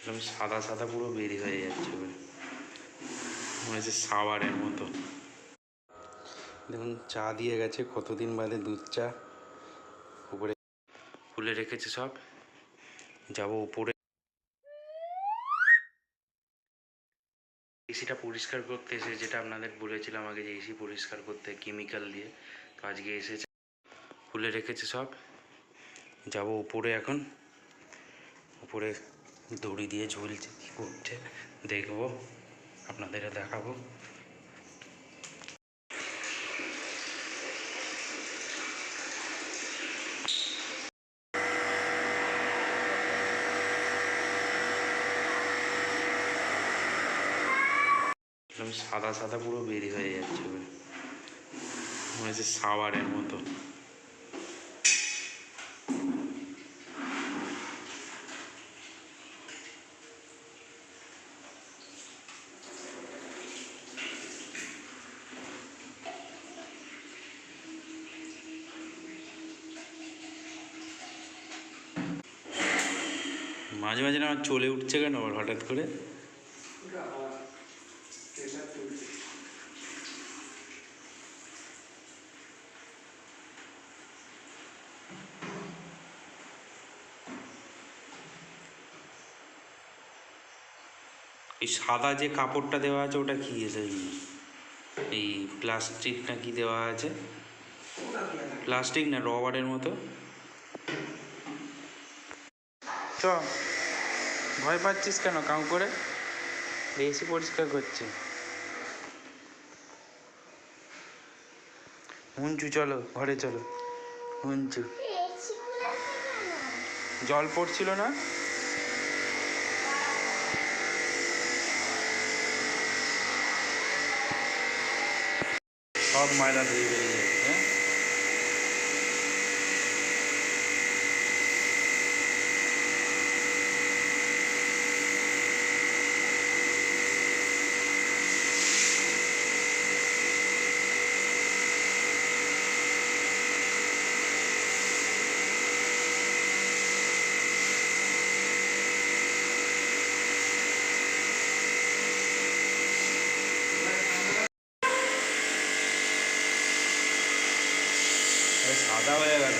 একদম সাদা সাদা পুরো বেরি হয়ে যাচ্ছে, মনে হচ্ছে সাওয়ারের মতো। দেখুন চা দিয়ে গেছে, কতদিন বাদে দুধ চা। উপরে খুলে রেখেছে সব, যাবো উপরে। এসিটা পরিষ্কার করতে এসে, যেটা আপনাদের বলেছিলাম আগে যে এসি পরিষ্কার করতে কেমিক্যাল দিয়ে, তো আজকে এসেছে। খুলে রেখেছে সব, যাবো উপরে এখন। উপরে দড়ি দিয়ে ঝুলছে, কী করছে দেখবো, আপনাদের দেখাবো। একদম সাদা সাদা পুরো বেরি হয়ে যাচ্ছে, মনে হচ্ছে সাওয়ারের মতো। মাঝে মাঝে না আমার চলে উঠছে কেন আবার হঠাৎ করে। এই সাদা যে কাপড়টা দেওয়া আছে ওটা কি এসে, এই প্লাস্টিক না কি দেওয়া আছে? প্লাস্টিক না রবারের মতো। চ, ভয় পাচ্ছিস কেন কাউ করে? এসি পরিষ্কার করছি। হুঞ্চু চলো ঘরে চলো। হুঞ্চু, জল পড়ছিল না? সব ময়লা ধুয়ে বেরিয়ে যাচ্ছে। হ্যাঁ, সাদা হয়ে গেল।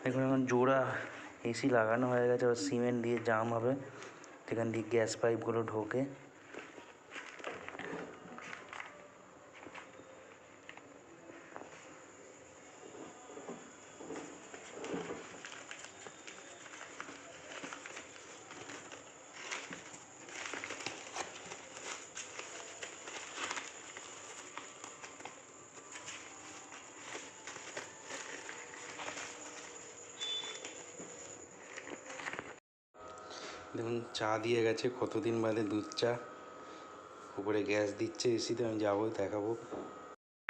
দেখুন এখন জোড়া এসি লাগানো হয়ে গেছে, আর সিমেন্ট দিয়ে জাম হবে, সেখান দিয়ে গ্যাস পাইপগুলো ঢোকে। দেখুন চা দিয়ে গেছে, কতদিন বাদে দুধ চা। উপরে গ্যাস দিচ্ছে এসিতে, আমি যাবো দেখাবো।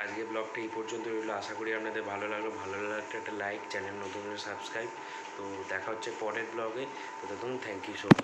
আজকে ব্লগটা এই পর্যন্ত রইলো, আশা করি আপনাদের ভালো লাগলো। ভালো লাগলে একটা লাইক, চ্যানেল নতুন সাবস্ক্রাইব। তো দেখা হচ্ছে পরের ব্লগে। তো দেখুন, থ্যাংক ইউ সো মাচ।